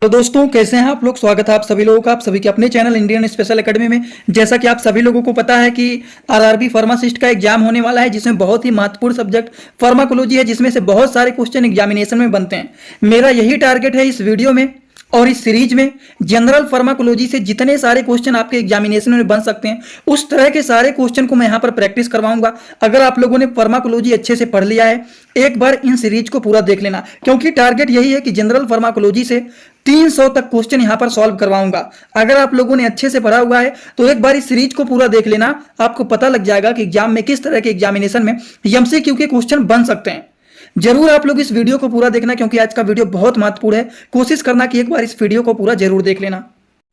तो दोस्तों कैसे हैं आप लोग। स्वागत है आप सभी लोगों का, आप सभी के अपने चैनल इंडियन स्पेशल एकेडमी में। जैसा कि आप सभी लोगों को पता है कि आरआरबी फार्मासिस्ट का एग्जाम होने वाला है, जिसमें बहुत ही महत्वपूर्ण सब्जेक्ट फार्माकोलॉजी है, जिसमें से बहुत सारे क्वेश्चन एग्जामिनेशन में बनते हैं। मेरा यही टारगेट है इस वीडियो में और इस सीरीज में, जनरल फार्माकोलॉजी से जितने सारे क्वेश्चन आपके एग्जामिनेशन में बन सकते हैं उस तरह के सारे क्वेश्चन को मैं यहाँ पर प्रैक्टिस करवाऊंगा। अगर आप लोगों ने फार्माकोलॉजी अच्छे से पढ़ लिया है, एक बार इन सीरीज को पूरा देख लेना, क्योंकि टारगेट यही है कि जनरल फार्माकोलॉजी से 300 तक क्वेश्चन यहाँ पर सॉल्व करवाऊंगा। अगर आप लोगों ने अच्छे से पढ़ा हुआ है तो एक बार इस सीरीज को पूरा देख लेना, आपको पता लग जाएगा कि एग्जाम में किस तरह के एग्जामिनेशन में एमसीक्यू के क्वेश्चन बन सकते हैं। जरूर आप लोग इस वीडियो को पूरा देखना, क्योंकि आज का वीडियो बहुत महत्वपूर्ण है। कोशिश करना कि एक बार इस वीडियो को पूरा जरूर देख लेना।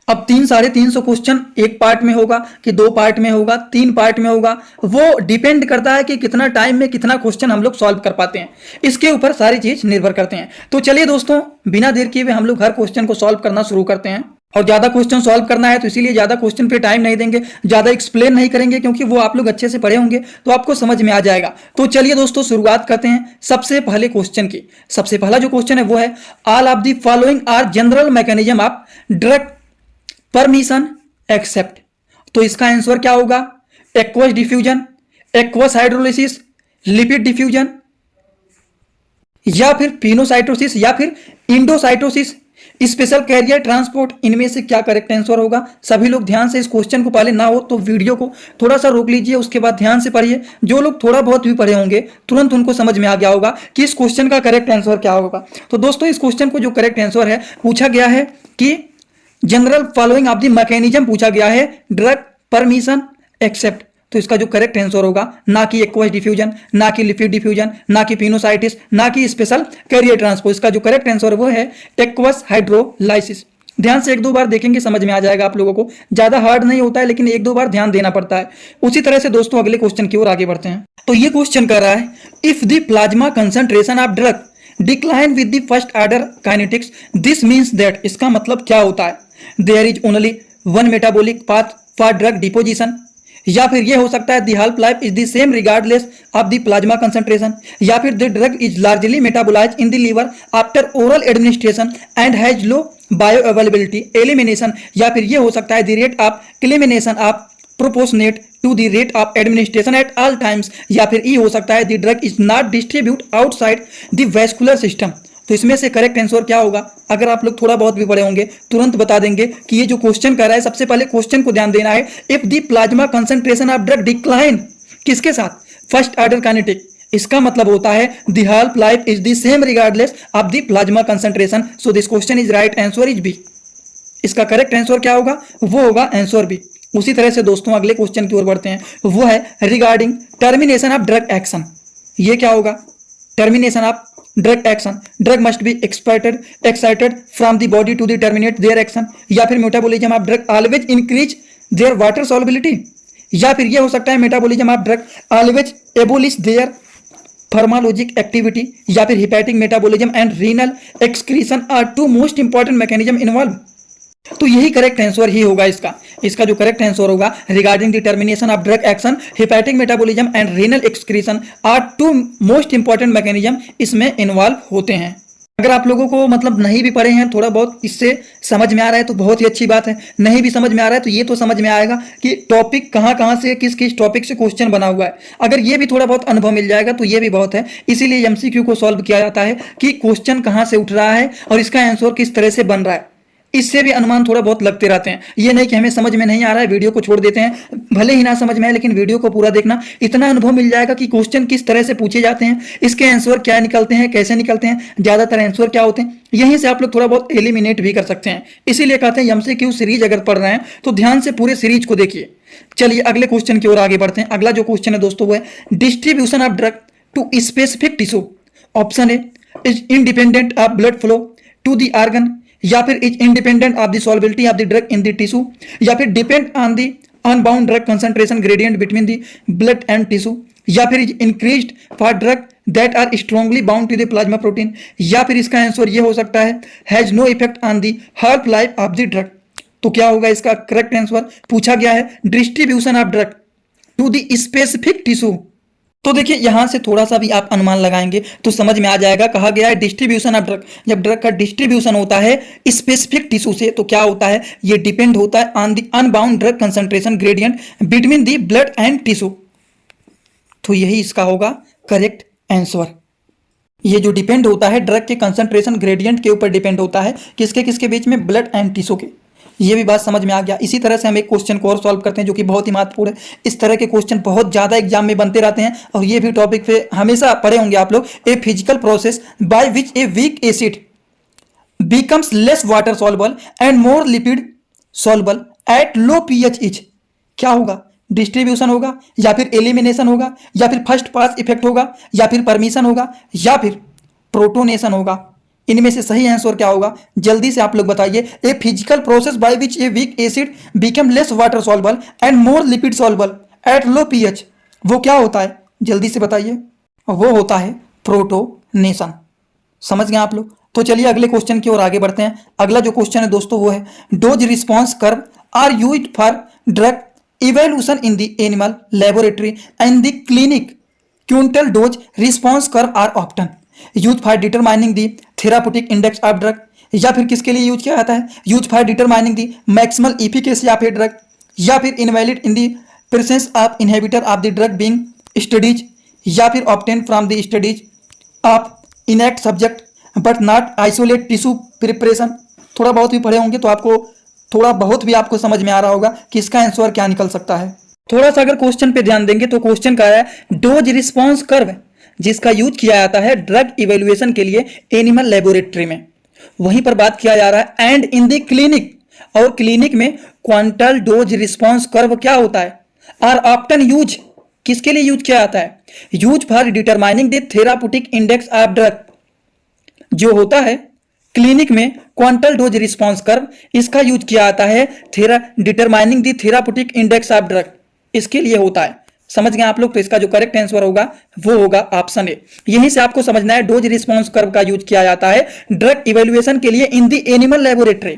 अब 300-350 क्वेश्चन एक पार्ट में होगा कि 2 पार्ट में होगा, 3 पार्ट में होगा, वो डिपेंड करता है कि कितना टाइम में कितना क्वेश्चन हम लोग सॉल्व कर पाते हैं, इसके ऊपर सारी चीज निर्भर करते हैं। तो चलिए दोस्तों, बिना देर किए हुए हम लोग हर क्वेश्चन को सॉल्व करना शुरू करते हैं। और ज्यादा क्वेश्चन सॉल्व करना है तो इसीलिए ज्यादा क्वेश्चन पे टाइम नहीं देंगे, ज्यादा एक्सप्लेन नहीं करेंगे, क्योंकि वो आप लोग अच्छे से पढ़े होंगे तो आपको समझ में आ जाएगा। तो चलिए दोस्तों, शुरुआत करते हैं सबसे पहले क्वेश्चन की। सबसे पहला जो क्वेश्चन है वो है, all of the following are general mechanism of drug permission except. तो इसका आंसर क्या होगा? Aqueous diffusion, aqueous hydrolysis, lipid diffusion, या फिर पिनोसाइटोसिस, या फिर इंडोसाइटोसिस, स्पेशल कैरियर ट्रांसपोर्ट। इनमें से क्या करेक्ट आंसर होगा? सभी लोग ध्यान से इस क्वेश्चन को, पहले ना हो तो वीडियो को थोड़ा सा रोक लीजिए, उसके बाद ध्यान से पढ़िए। जो लोग थोड़ा बहुत भी पढ़े होंगे तुरंत उनको समझ में आ गया होगा कि इस क्वेश्चन का करेक्ट आंसर क्या होगा। तो दोस्तों, इस क्वेश्चन को जो करेक्ट आंसर है, पूछा गया है कि general following of the mechanism पूछा गया है ड्रग परमिशन एक्सेप्ट। तो इसका जो करेक्ट आंसर होगा, ना कि एक्वस डिफ्यूजन, ना कि लिपिड डिफ्यूजन, ना कि पिनोसाइटिस, ना कि स्पेशल कैरियर ट्रांसपोर्ट। इसका जो करेक्ट आंसर वो है एक्वस हाइड्रोलाइसिस। ध्यान से 1-2 बार देखेंगे समझ में आ जाएगा आप लोगों को। ज्यादा हार्ड नहीं होता है, लेकिन 1-2 बार ध्यान देना पड़ता है। उसी तरह से दोस्तों अगले क्वेश्चन की ओर आगे बढ़ते हैं। तो ये क्वेश्चन कर रहा है, if the plasma concentration of drug decline with the first order kinetics, this means that. इसका मतलब क्या होता है? There is only one metabolic path for drug deposition, या फिर ये हो सकता है the half life is the same regardless of the plasma concentration, या फिर the drug is largely metabolize in the liver after oral administration and has low bioavailability elimination, या फिर ये हो सकता है the rate of elimination of proportionate to the rate of administration at all times, या फिर E हो सकता है the drug is not distribute outside the vascular system. तो इसमें से करेक्ट आंसर क्या होगा? अगर आप लोग थोड़ा बहुत भी पढ़े होंगे तुरंत बता देंगे कि ये जो क्वेश्चन कर रहा है, सबसे पहले क्वेश्चन को ध्यान देना है। If the plasma concentration of drug decline, किसके साथ? First order kinetic. इसका मतलब होता है the half life is the same regardless of the plasma concentration. So this question is right answer is B. इसका करेक्ट आंसर क्या होगा? वो होगा आंसर बी। उसी तरह से दोस्तों अगले क्वेश्चन की ओर बढ़ते हैं, वो है regarding termination of drug action. ये क्या होगा? Termination of drug action, drug must be excited from the body to the terminate their action, या फिर metabolism of drug always increase their water solubility, या फिर ये हो सकता है metabolism of drug always abolish their pharmacologic activity, या फिर hepatic metabolism and renal excretion are 2 most important mechanism involve. तो यही करेक्ट आंसर ही होगा इसका जो करेक्ट आंसर होगा, regarding the termination of drug action, hepatic metabolism and renal excretion are 2 most important mechanism इसमें involve होते हैं। अगर आप लोगों को मतलब नहीं भी पढ़े हैं, थोड़ा बहुत इससे समझ में आ रहा है तो बहुत ही अच्छी बात है। नहीं भी समझ में आ रहा है तो ये तो समझ में आएगा कि टॉपिक कहाँ से किस किस टॉपिक से क्वेश्चन बना हुआ है। अगर ये भी थोड़ा बहुत अनुभव मिल जाएगा तो ये भी बहुत है। इसीलिए एमसीक्यू को सॉल्व किया जाता है कि क्वेश्चन कहाँ से उठ रहा है और इसका आंसर किस तरह से बन रहा है। इससे भी अनुमान थोड़ा बहुत लगते रहते हैं। ये नहीं कि हमें समझ में नहीं आ रहा है वीडियो को छोड़ देते हैं, भले ही ना समझ में आए लेकिन वीडियो को पूरा देखना। इतना अनुभव मिल जाएगा कि क्वेश्चन किस तरह से पूछे जाते हैं, इसके आंसर क्या निकलते हैं, कैसे निकलते हैं, ज्यादातर आंसर क्या होते हैं। यहीं से आप लोग थोड़ा बहुत एलिमिनेट भी कर सकते हैं। इसीलिए कहते हैं एमसीक्यू सीरीज अगर पढ़ रहे हैं तो ध्यान से पूरे सीरीज को देखिए। चलिए अगले क्वेश्चन की ओर आगे बढ़ते हैं। अगला जो क्वेश्चन है दोस्तों वो है distribution of drug to specific tissue. Option A is independent of blood flow to the organ, या फिर is independent of the solubility of the drug in the tissue, या फिर depend on the unbound drug concentration gradient between the blood and tissue, या फिर is increased for drug that are strongly bound to the plasma protein, या फिर इसका answer ये हो सकता है has no effect on the half life of the drug. तो क्या होगा इसका करेक्ट आंसर? पूछा गया है distribution of drug to the specific tissue. तो देखिए यहां से थोड़ा सा भी आप अनुमान लगाएंगे तो समझ में आ जाएगा। कहा गया है डिस्ट्रीब्यूशन ऑफ ड्रग, जब ड्रग का डिस्ट्रीब्यूशन होता है स्पेसिफिक टिश्यू से तो क्या होता है, ये डिपेंड होता है on the unbound drug concentration gradient between the blood and tissue. तो यही इसका होगा करेक्ट आंसर। ये जो डिपेंड होता है ड्रग के कंसंट्रेशन ग्रेडियंट के ऊपर डिपेंड होता है, किसके किसके बीच में, ब्लड एंड टिश्यू के। ये भी बात समझ में आ गया। इसी तरह से हम एक क्वेश्चन को और सॉल्व करते हैं जो कि बहुत ही महत्वपूर्ण है। इस तरह के क्वेश्चन बहुत ज़्यादा एग्जाम में बनते रहते हैं और ये भी टॉपिक पे हमेशा पढ़े होंगे आप लोग। A physical process by which a weak acid becomes less water soluble and more lipid soluble at low pH is, क्या होगा, डिस्ट्रीब्यूशन होगा या फिर एलिमिनेशन होगा या फिर फर्स्ट पास इफेक्ट होगा या फिर परमिशन होगा या फिर प्रोटोनेशन होगा। इनमें से सही आंसर क्या होगा, जल्दी से आप लोग बताइए। A physical process by which a weak acid become less water soluble and more lipid soluble at low pH, वो क्या होता है, जल्दी से बताइए। वो होता है प्रोटोनेशन। समझ गए आप लोग। तो चलिए अगले क्वेश्चन की ओर आगे बढ़ते हैं। अगला जो क्वेश्चन है दोस्तों वो है dose response curve are used for drug evaluation in the animal laboratory and the clinic. Quantal dose response curve are often use for determining the therapeutic index of drug, या फिर किसके लिए यूज किया जाता है, use for determining the maximal efficacy of a drug, या फिर invalid in the presence of inhibitor of the drug being studies, या फिर obtain from the studies of enact subject but not isolate tissue preparation. थोड़ा बहुत भी पढ़े होंगे तो आपको थोड़ा बहुत भी आपको समझ में आ रहा होगा कि इसका आंसर क्या निकल सकता है। थोड़ा सा अगर क्वेश्चन पे ध्यान देंगे तो क्वेश्चन का है डोज रिस्पॉन्स कर्व, जिसका यूज किया जाता है ड्रग इवेल्युएशन के लिए एनिमल लेबोरेटरी में, वहीं पर बात किया जा रहा है एंड इन द क्लिनिक, और क्लिनिक में क्वांटल डोज रिस्पॉन्स कर्व क्या होता है, आर ऑफ्टन यूज, किसके लिए यूज किया जाता है, use for determining the therapeutic index of drug. जो होता है क्लिनिक में क्वांटल डोज रिस्पॉन्स कर्व, इसका यूज किया जाता है determining the therapeutic index of drug, इसके लिए होता है। समझ गए आप लोग। तो इसका जो करेक्ट आंसर होगा वो होगा ऑप्शन ए। यहीं से आपको समझना है डोज रिस्पॉन्स कर्व का यूज किया जाता है ड्रग इवेल्युएशन के लिए इन द एनिमल लेबोरेटरी,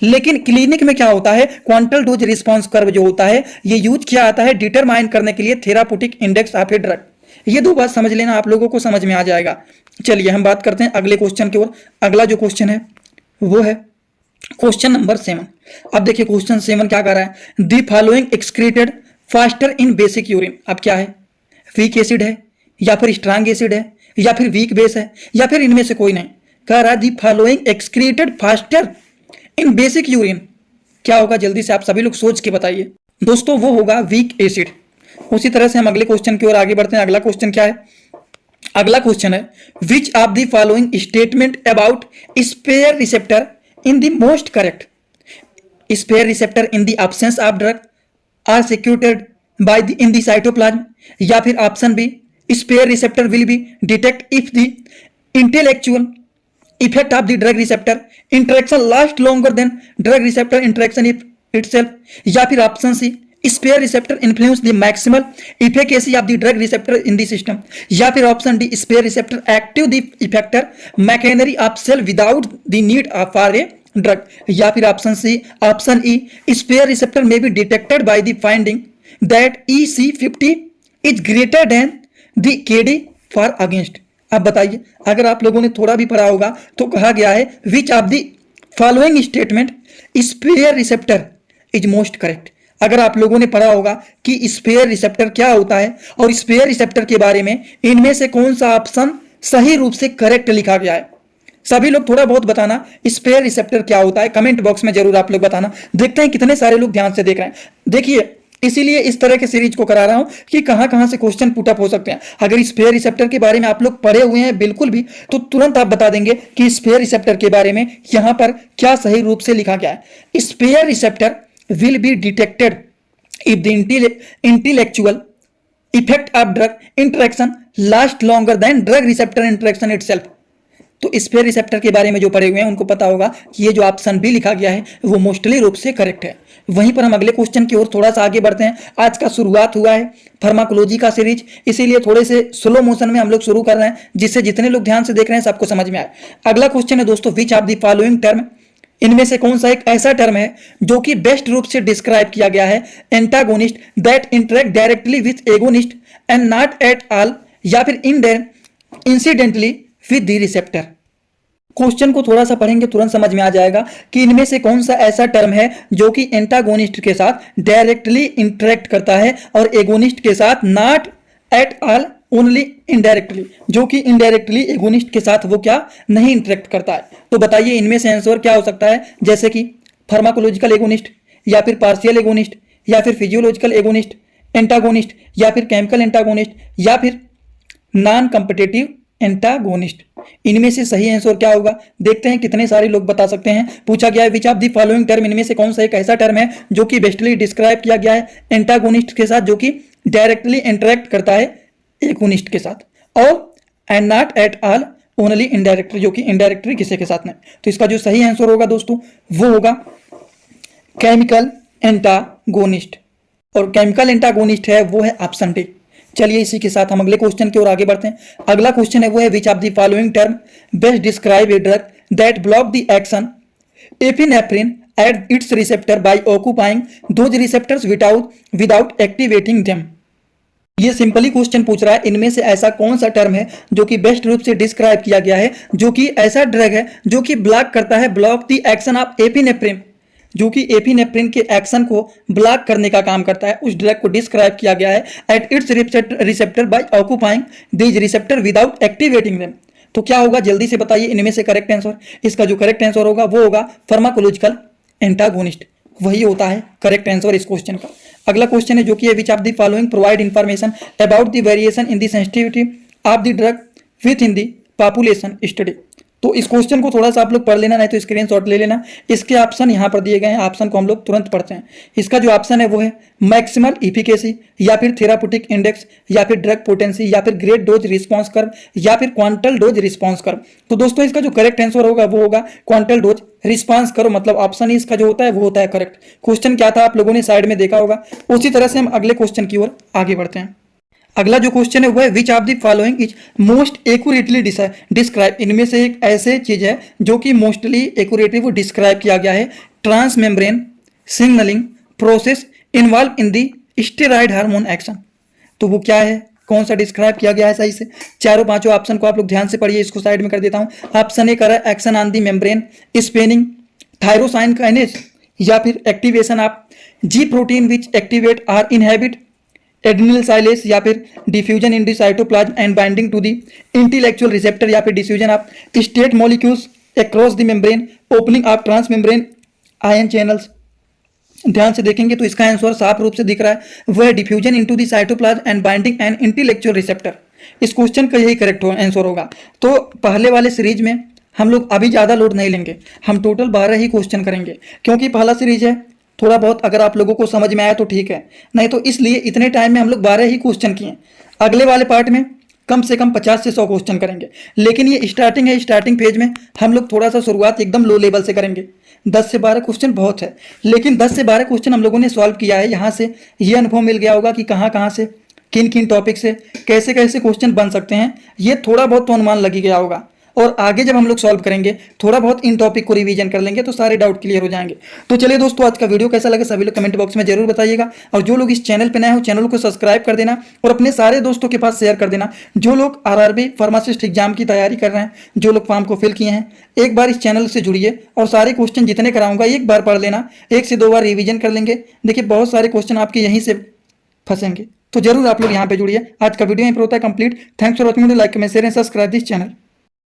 लेकिन क्लिनिक में क्या होता है, क्वांटल डोज रिस्पॉन्स कर्व जो होता है ये यूज किया जाता है डिटरमाइन करने के लिए थेरापुटिक इंडेक्स ऑफ ए ड्रग। ये दो बात समझ लेना, आप लोगों को समझ में आ जाएगा। चलिए हम बात करते हैं अगले क्वेश्चन की ओर। अगला जो क्वेश्चन है वो है क्वेश्चन नंबर 7। अब देखिए क्वेश्चन 7 क्या कर रहा है, the following excreted faster in basic urine. अब क्या है, वीक एसिड है या फिर स्ट्रांग एसिड है या फिर वीक बेस है या फिर इनमें से कोई नहीं। कह रहा है the following excreted faster in basic urine, क्या होगा, जल्दी से आप सभी लोग सोच के बताइए। दोस्तों वो होगा वीक एसिड। उसी तरह से हम अगले क्वेश्चन की ओर आगे बढ़ते हैं। अगला क्वेश्चन क्या है, अगला क्वेश्चन है which of the following statement about spare receptor in the most correct. Spare receptor in the absence of drug are sequestered by the in the cytoplasm, या फिर option B spare receptor will be detect if the intracellular effect of the drug receptor interaction last longer than drug receptor interaction itself, या फिर option C spare receptor influence the maximal efficacy of the drug receptor in the system, या फिर option D spare receptor active the effector machinery of cell without the need for a drug, या फिर option C option E spare receptor may be detected by the finding that EC50 is greater than the KD for against। अब बताइए अगर आप लोगों ने थोड़ा भी पढ़ा होगा तो कहा गया है which of the following statement spare receptor is most correct। अगर आप लोगों ने पढ़ा होगा कि स्पेयर रिसेप्टर क्या होता है और स्पेयर रिसेप्टर के बारे में इनमें से कौन सा ऑप्शन सही रूप से करेक्ट लिखा गया है, सभी लोग थोड़ा बहुत बताना स्पेयर रिसेप्टर क्या होता है, कमेंट बॉक्स में जरूर आप लोग बताना। देखते हैं कितने सारे लोग ध्यान से देख रहे हैं। देखिए इसीलिए इस तरह के सीरीज को करा रहा हूं कि कहां से क्वेश्चन पुट अप हो सकते हैं। अगर स्पेयर रिसेप्टर के बारे में आप लोग पढ़े हुए हैं बिल्कुल भी तो तुरंत आप बता देंगे कि स्पेयर रिसेप्टर के बारे में यहां पर क्या सही रूप से लिखा गया है। Spare receptor will be detected if the intellectual effect of drug interaction lasts longer than drug receptor interaction itself। तो स्पेयर रिसेप्टर के बारे में जो पढ़े हुए हैं उनको पता होगा कि ये जो ऑप्शन बी लिखा गया है वो मोस्टली रूप से करेक्ट है। वहीं पर हम अगले क्वेश्चन की ओर थोड़ा सा आगे बढ़ते हैं। आज का शुरुआत हुआ है फार्माकोलॉजी का सीरीज, इसीलिए थोड़े से स्लो मोशन में हम लोग शुरू कर रहे हैं जिससे जितने लोग ध्यान से देख रहे हैं सबको समझ में आए। अगला क्वेश्चन है दोस्तों विच ऑफ द फॉलोइंग टर्म, इनमें से कौन सा एक ऐसा टर्म है जो कि बेस्ट रूप से डिस्क्राइब किया गया है, antagonist that interact directly with agonist and not at all या फिर incidentally with the receptor. Question को थोड़ा सा पढ़ेंगे तुरंत समझ में आ जाएगा कि इनमें से कौन सा ऐसा टर्म है जो कि एंटागोनिस्ट के साथ डायरेक्टली इंटरेक्ट करता है और एगोनिस्ट के साथ not at all only indirectly, जो कि इनडायरेक्टली एगोनिस्ट के साथ वो क्या नहीं इंटरेक्ट करता है। तो बताइए इनमें से आंसर क्या हो सकता है, जैसे कि फार्माकोलॉजिकल एगोनिस्ट या फिर पार्शियल एगोनिस्ट या फिर फिजियोलॉजिकल एगोनिस्ट एंटागोनिस्ट या फिर केमिकल एंटागोनिस्ट या फिर नॉन कॉम्पिटिटिव एंटागोनिस्ट। इनमें से सही आंसर क्या होगा, देखते हैं कितने सारे लोग बता सकते हैं। पूछा गया है which of the following term, इनमें से कौन सा एक ऐसा टर्म है जो कि बेस्टली डिस्क्राइब किया गया है एंटागोनिस्ट के साथ, जो कि डायरेक्टली इंटरेक्ट करता है एगोनिस्ट के साथ, और and not at all only indirectly, जो कि इनडायरेक्टली किसी के साथ नहीं। तो इसका जो सही आंसर होगा दोस्तों वो होगा केमिकल एंटागोनिस्ट, और केमिकल एंटागोनिस्ट है वो है ऑप्शन डी। चलिए इसी के साथ हम अगले क्वेश्चन की ओर आगे बढ़ते हैं। अगला क्वेश्चन है वो है which of the following term best describe a drug that block the action epinephrine at its receptor by occupying those receptors without activating them. ये सिंपली क्वेश्चन पूछ रहा है इनमें से ऐसा कौन सा टर्म है जो कि बेस्ट रूप से डिस्क्राइब किया गया है, जो कि ऐसा ड्रग है जो कि ब्लॉक करता है, block the action of epinephrine, जो कि एपिनेफ्रिन के एक्शन को ब्लॉक करने का काम करता है। उस ड्रग को डिस्क्राइब किया गया है at its receptor by occupying these receptor without activating them. तो क्या होगा जल्दी से बताइए इनमें से करेक्ट आंसर। इसका जो करेक्ट आंसर होगा वो होगा फार्माकोलॉजिकल एंटागोनिस्ट, वही होता है करेक्ट आंसर इस क्वेश्चन का। अगला क्वेश्चन है जो कि विच of the following provide information about the variation in the sensitivity of the drug with in the population study. तो इस क्वेश्चन को थोड़ा सा आप लोग पढ़ लेना, नहीं तो स्क्रीनशॉट ले लेना। इसके ऑप्शन यहाँ पर दिए गए हैं, ऑप्शन को हम लोग तुरंत पढ़ते हैं। इसका जो ऑप्शन है वो है मैक्सिमल इफिकेसी या फिर थेराप्यूटिक इंडेक्स या फिर ड्रग पोटेंसी या फिर ग्रेट डोज रिस्पॉन्स कर्व या फिर क्वांटल डोज रिस्पॉन्स कर्व। तो दोस्तों इसका जो करेक्ट आंसर होगा वो होगा क्वांटल डोज रिस्पॉन्स कर्व, मतलब ऑप्शन ही इसका जो होता है वो होता है करेक्ट। क्वेश्चन क्या था आप लोगों ने साइड में देखा होगा। उसी तरह से हम अगले क्वेश्चन की ओर आगे बढ़ते हैं। अगला जो क्वेश्चन है वो है which of the following is most accurately describe. इनमें से एक ऐसे चीज है जो कि मोस्टली एक्यूरेटली वो डिस्क्राइब किया गया है transmembrane signalling process involve in the steroid hormone action. तो वो क्या है, कौन सा डिस्क्राइब किया गया है सही से। चारों पांचों ऑप्शन को आप लोग ध्यान से पढ़िए, इसको साइड में कर देता हूं। ऑप्शन ए कर action on the membrane spanning tyrosine kinase या फिर activation of G protein which activate or inhibit adenylyl cyclase या फिर diffusion in the cytoplasm and binding to the intracellular receptor या फिर diffusion of state molecules across the membrane opening of transmembrane ion channels. ध्यान से देखेंगे तो इसका answer साफ रूप से दिख रहा है, वह है diffusion into the cytoplasm and binding and intellectual receptor. इस क्वेश्चन का यही करेक्ट आंसर होगा। तो पहले वाले सीरीज में हम लोग अभी ज़्यादा लोड नहीं लेंगे, हम टोटल 12 ही क्वेश्चन करेंगे, क्योंकि पहला सीरीज है। थोड़ा बहुत अगर आप लोगों को समझ में आया तो ठीक है, नहीं तो इसलिए इतने टाइम में हम लोग 12 ही क्वेश्चन किए। अगले वाले पार्ट में कम से कम 50 से 100 क्वेश्चन करेंगे, लेकिन ये स्टार्टिंग है। स्टार्टिंग पेज में हम लोग थोड़ा सा शुरुआत एकदम लो लेवल से करेंगे। 10 से 12 क्वेश्चन बहुत है, लेकिन 10 से 12 क्वेश्चन हम लोगों ने सॉल्व किया है। यहाँ से ये अनुभव मिल गया होगा कि कहाँ कहाँ से किन किन टॉपिक से कैसे कैसे क्वेश्चन बन सकते हैं। ये थोड़ा बहुत तो अनुमान लग ही गया होगा, और आगे जब हम लोग सॉल्व करेंगे थोड़ा बहुत इन टॉपिक को रिवीजन कर लेंगे तो सारे डाउट क्लियर हो जाएंगे। तो चलिए दोस्तों, आज का वीडियो कैसा लगा सभी लोग कमेंट बॉक्स में जरूर बताइएगा, और जो लोग इस चैनल पे नए हो चैनल को सब्सक्राइब कर देना और अपने सारे दोस्तों के पास शेयर कर देना। जो लोग आरआरबी फार्मासिस्ट एग्जाम की तैयारी कर रहे हैं, जो लोग फॉर्म को फिल किए हैं, एक बार इस चैनल से जुड़िए और सारे क्वेश्चन जितने कराऊंगा एक बार पढ़ लेना, 1 से 2 बार रिविजन कर लेंगे। देखिए बहुत सारे क्वेश्चन आपके यहीं से फंसेंगे, तो जरूर आप लोग यहाँ पे जुड़िए। आज का वीडियो यहीं पर होता है complete. Thanks for watching, like comment share and subscribe this channel.